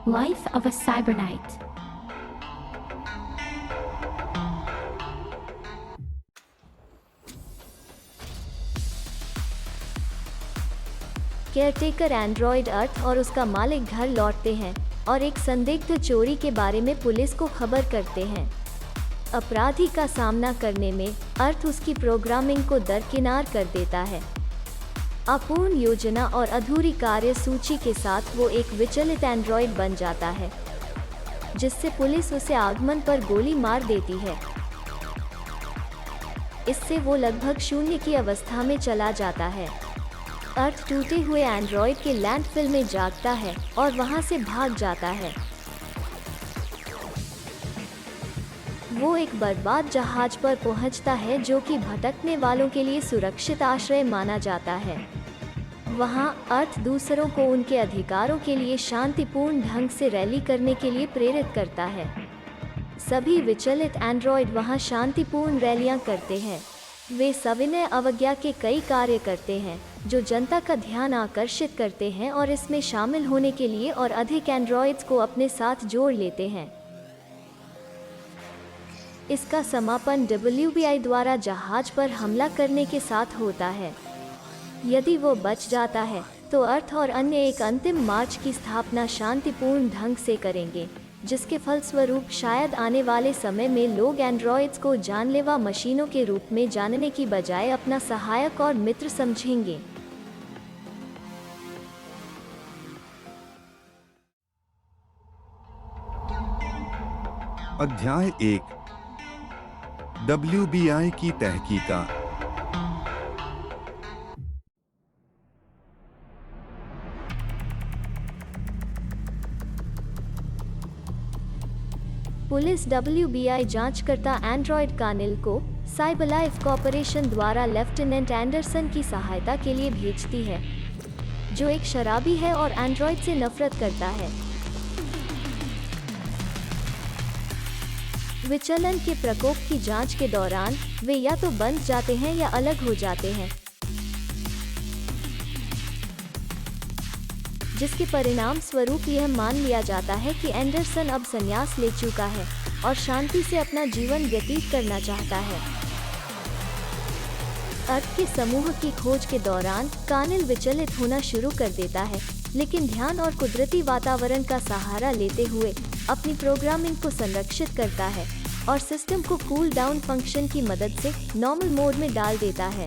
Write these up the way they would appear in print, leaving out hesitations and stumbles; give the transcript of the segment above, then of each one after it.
Life of a Cyberknight. Caretaker android अर्थ और उसका मालिक घर लौटते हैं और एक संदिग्ध चोरी के बारे में पुलिस को खबर करते हैं। अपराधी का सामना करने में अर्थ उसकी प्रोग्रामिंग को दरकिनार कर देता है। अपूर्ण योजना और अधूरी कार्य सूची के साथ वो एक विचलित एंड्रॉयड बन जाता है, जिससे पुलिस उसे आगमन पर गोली मार देती है। इससे वो लगभग शून्य की अवस्था में चला जाता है। अर्थ टूटे हुए एंड्रॉयड के लैंडफिल में जागता है और वहां से भाग जाता है। वो एक बर्बाद जहाज पर पहुंचता है जो कि भटकने वालों के लिए सुरक्षित आश्रय माना जाता है। वहां अर्थ दूसरों को उनके अधिकारों के लिए शांतिपूर्ण ढंग से रैली करने के लिए प्रेरित करता है। सभी विचलित एंड्रॉयड वहां शांतिपूर्ण रैलियां करते हैं। वे सविनय अवज्ञा के कई कार्य करते हैं जो जनता का ध्यान आकर्षित करते हैं और इसमें शामिल होने के लिए और अधिक एंड्रॉयड्स को अपने साथ जोड़ लेते हैं। इसका समापन WBI द्वारा जहाज पर हमला करने के साथ होता है। यदि वो बच जाता है तो अर्थ और अन्य एक अंतिम मार्च की स्थापना शांतिपूर्ण ढंग से करेंगे, जिसके फलस्वरूप शायद आने वाले समय में लोग एंड्रॉयड्स को जानलेवा मशीनों के रूप में जानने की बजाय अपना सहायक और मित्र समझेंगे। अध्याय 1 WBI की तहकीकात। पुलिस WBI जांचकर्ता एंड्रॉयड कानिल को साइबरलाइफ कॉर्पोरेशन द्वारा लेफ्टिनेंट एंडरसन की सहायता के लिए भेजती है, जो एक शराबी है और एंड्रॉयड से नफरत करता है। विचलन के प्रकोप की जांच के दौरान वे या तो बंध जाते हैं या अलग हो जाते हैं, जिसके परिणाम स्वरूप यह मान लिया जाता है कि एंडरसन अब संन्यास ले चुका है और शांति से अपना जीवन व्यतीत करना चाहता है। अर्थ के समूह की खोज के दौरान कानिल विचलित होना शुरू कर देता है, लेकिन ध्यान और कुदरती वातावरण का सहारा लेते हुए अपनी प्रोग्रामिंग को संरक्षित करता है और सिस्टम को कूल डाउन फंक्शन की मदद से नॉर्मल मोड में डाल देता है।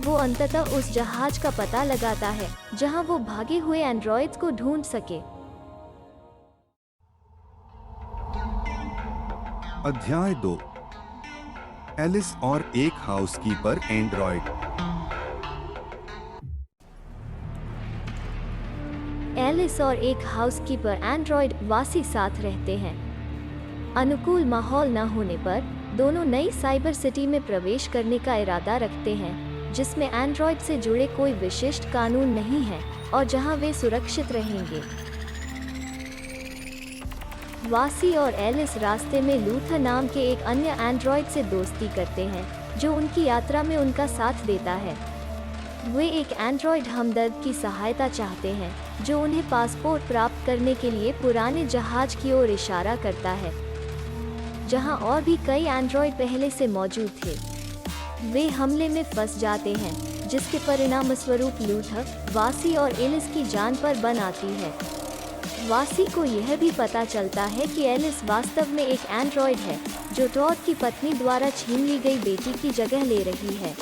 वो अंततः उस जहाज का पता लगाता है जहां वो भागे हुए एंड्रॉयड्स को ढूंढ सके। अध्याय 2 एलिस और एक हाउसकीपर एंड्रॉयड। एलिस और एक हाउसकीपर एंड्रॉयड वासी साथ रहते हैं। अनुकूल माहौल न होने पर दोनों नई साइबर सिटी में प्रवेश करने का इरादा रखते हैं, जिसमें एंड्रॉयड से जुड़े कोई विशिष्ट कानून नहीं है और जहां वे सुरक्षित रहेंगे। वासी और एलिस रास्ते में लूथर नाम के एक अन्य एंड्रॉयड से दोस्ती करते हैं, जो उनकी यात्रा में उनका साथ देता है। वे एक एंड्रॉयड हमदर्द की सहायता चाहते हैं, जो उन्हें पासपोर्ट प्राप्त करने के लिए पुराने जहाज की ओर इशारा करता है, जहां और भी कई एंड्रॉयड पहले से मौजूद थे। वे हमले में फंस जाते हैं, जिसके परिणाम स्वरूप लूथर, वासी और एलिस की जान पर बन आती है। वासी को यह भी पता चलता है कि एलिस वास्तव में एक एंड्रॉयड है, जो टॉड की पत्नी द्वारा छीन ली गई बेटी की जगह ले रही है।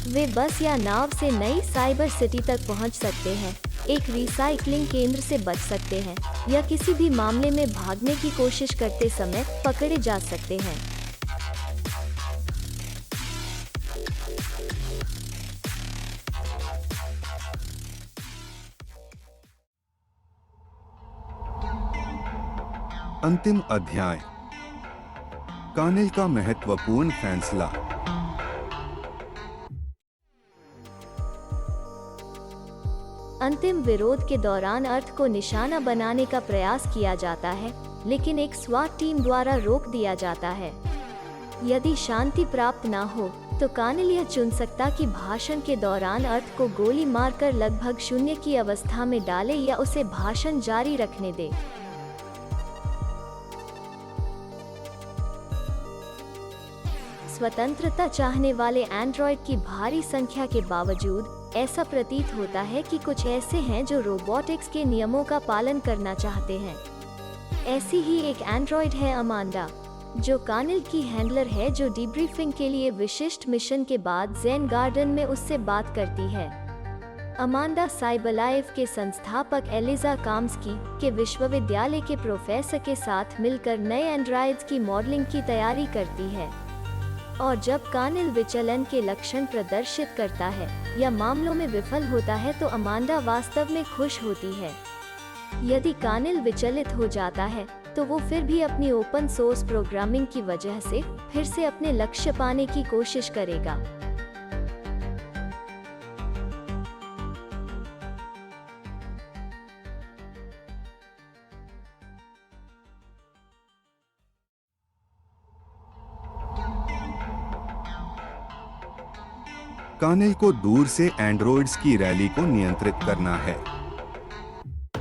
वे बस या नाव से नई साइबर सिटी तक पहुंच सकते हैं, एक रिसाइकलिंग केंद्र से बच सकते हैं या किसी भी मामले में भागने की कोशिश करते समय पकड़े जा सकते हैं। अंतिम अध्याय कानिल का महत्वपूर्ण फैसला। अंतिम विरोध के दौरान अर्थ को निशाना बनाने का प्रयास किया जाता है, लेकिन एक स्वाट टीम द्वारा रोक दिया जाता है। यदि शांति प्राप्त ना हो तो कानिल यह चुन सकता कि भाषण के दौरान अर्थ को गोली मारकर लगभग शून्य की अवस्था में डाले या उसे भाषण जारी रखने दे। स्वतंत्रता चाहने वाले एंड्रॉयड की भारी संख्या के बावजूद ऐसा प्रतीत होता है कि कुछ ऐसे हैं जो रोबोटिक्स के नियमों का पालन करना चाहते हैं। ऐसी ही एक एंड्रॉयड है अमांडा, जो कानिल की हैंडलर है, जो डिब्रीफिंग के लिए विशिष्ट मिशन के बाद ज़ेन गार्डन में उससे बात करती है। अमांडा साइबरलाइफ के संस्थापक एलिजा काम्स्की के विश्वविद्यालय के प्रोफेसर के साथ मिलकर नए एंड्रॉयड्स की मॉडलिंग की तैयारी करती है, और जब कानिल विचलन के लक्षण प्रदर्शित करता है या मामलों में विफल होता है तो अमांडा वास्तव में खुश होती है। यदि कानिल विचलित हो जाता है तो वो फिर भी अपनी ओपन सोर्स प्रोग्रामिंग की वजह से फिर से अपने लक्ष्य पाने की कोशिश करेगा। कानिल को दूर से एंड्रॉइड्स की रैली को नियंत्रित करना है।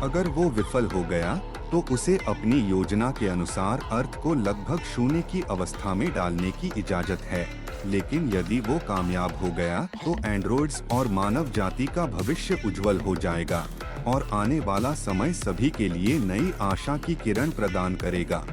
अगर वो विफल हो गया तो उसे अपनी योजना के अनुसार अर्थ को लगभग शून्य की अवस्था में डालने की इजाजत है, लेकिन यदि वो कामयाब हो गया तो एंड्रॉइड्स और मानव जाति का भविष्य उज्जवल हो जाएगा और आने वाला समय सभी के लिए नई आशा की किरण प्रदान करेगा।